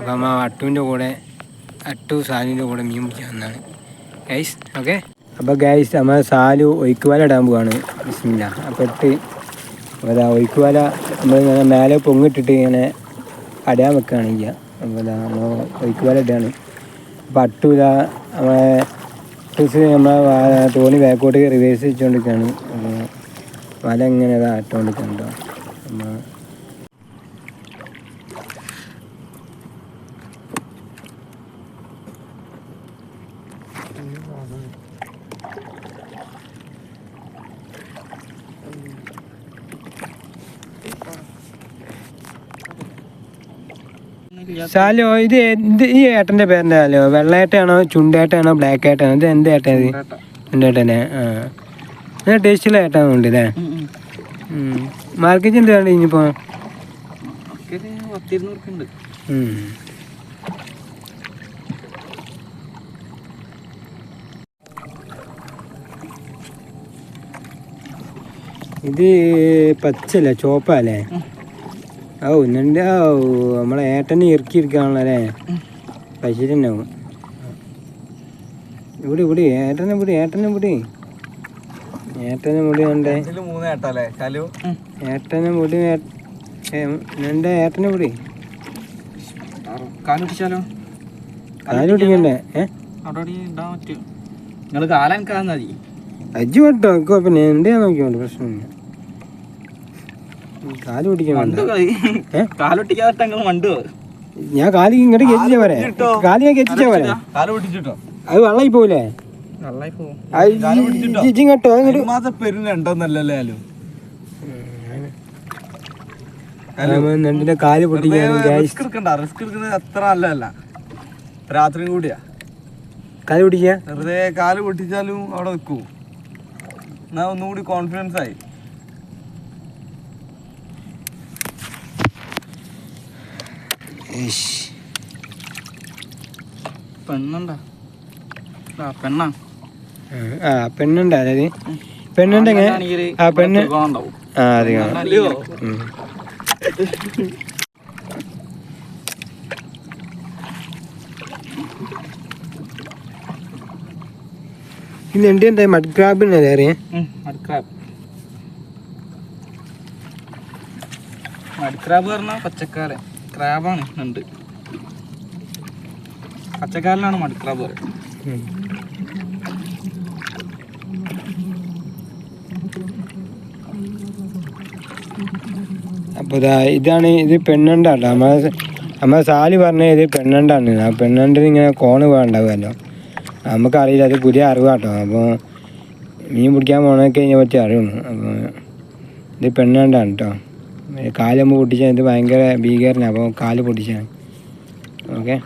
അപ്പം അമ്മ അട്ടു സാലുവിൻ്റെ കൂടെ മീൻ പിടിക്കാൻ വന്നതാണ് ഗൈസ്. ഓക്കെ, അപ്പോൾ ഗൈസ് നമ്മൾ സാലു ഒഴുക്കുവല ഇടാൻ പോവാണ്. ബിസ്മില്ലാ. അപ്പോൾ അപ്പോൾ അതാ ഒഴുക്കുവല നമ്മളിങ്ങനെ മേലെ പൊങ്ങിട്ടിട്ട് ഇങ്ങനെ അടയാൻ വെക്കുകയാണ് ചെയ്യുക. അപ്പോൾ അതാ നമ്മൾ ഒഴുക്കുവല ഇടുകയാണ്. അപ്പോൾ നമ്മളെ നമ്മളെ തോണി ബാക്കോട്ട് റിവേഴ്സ് വെച്ചുകൊണ്ടിരിക്കുകയാണ്. അപ്പോൾ വല ഇങ്ങനെ ഇതാ ഇട്ടുകൊണ്ടിരിക്കുന്നുണ്ടോ. നമ്മൾ സാലോ ഇത് ഈ ഏട്ടൻ്റെ പേരെന്താലോ? വെള്ളേട്ടാണോ, ചുണ്ടേട്ടാണോ, ബ്ലാക്ക് ഏട്ടാണോ? ഇത് എന്ത് ഏട്ടാ? ഇത് ചുണ്ടേട്ടനെ. ആ, ടേസ്റ്റുള്ള ഏട്ടാന്നുണ്ട് അല്ലേ? മാർക്കറ്റ് എന്താണ് ഇനിയിപ്പോൾ? ഇത് പച്ചല്ല ചോപ്പല്ലേ? ഓ എന്നെ നമ്മളെ ഏട്ടനെ ഇറക്കിയിരിക്കുകയാണല്ലോ അല്ലേ? പശുവിനാവും. ഇവിടെ ഏട്ടനെ മുടി കണ്ടേ. ഏട്ടനെ മുടി എൻ്റെ ഏട്ടനെ മുടി കാലുപിടിക്കണ്ടേ? അജ്ജു കേട്ടോ പിന്നെ എൻ്റെ നോക്കിയോണ്ട് പ്രശ്നമില്ല. കാല് പിടിക്കാൻ ഞാൻ കാല് ഇങ്ങോട്ട് കെറ്റിച്ചാ പോരെ? കാല് ഞാൻ കെറ്റിച്ചാ പോരെ? അത് വെള്ളമായി പോവില്ലേ? കേട്ടോ നണ്ടിന്റെ കാല് പൊട്ടിക്കാൻ അത്ര നല്ലതല്ല. രാത്രിയും കൂടിയാ കാല് പൊട്ടിക്കാ. വെറുതെ കാല് പൊട്ടിച്ചാലും അവിടെ നിൽക്കൂ. എന്നാ ഒന്നുകൂടി കോൺഫിഡൻസ് ആയി. പെണ്ണുണ്ട്. അതായത് പെണ്ണുണ്ടെങ്കിൽ ആ പെണ്ണ് ആ അതെ. ഇത് എന്താ മഡ് ക്രാബിനല്ലേ അറിയാം? മഡ് ക്രാബ് പറഞ്ഞാൽ പച്ചക്കാരൻ ക്രാബാണ്. ഉണ്ട് പച്ചക്കാരനാണ് മഡ് ക്രാബ് പറയുന്നത്. അപ്പോൾ ഇതാണ് ഇത് പെണ്ണണ്ടാട്ടോ. നമ്മളെ സാലി പറഞ്ഞ ഇത് പെണ്ണണ്ടാണ്. ആ പെണ്ണണ്ടിന് ഇങ്ങനെ കോണ് പോകാണ്ടാവുമല്ലോ. നമുക്കറിയില്ല, അത് പുതിയ അറിവാട്ടോ. അപ്പോൾ മീൻ പിടിക്കാൻ പോകണമൊക്കെ ഇതിനെ പറ്റി അറിയണം. അപ്പോൾ ഇത് പെണ്ണണ്ടാണ് കേട്ടോ. കാല് നമ്മൾ പൊട്ടിച്ചാൽ ഇത് ഭയങ്കര ഭീകരനാണ്. അപ്പോൾ കാല് പൊട്ടിച്ചാണ്. ഓക്കെ.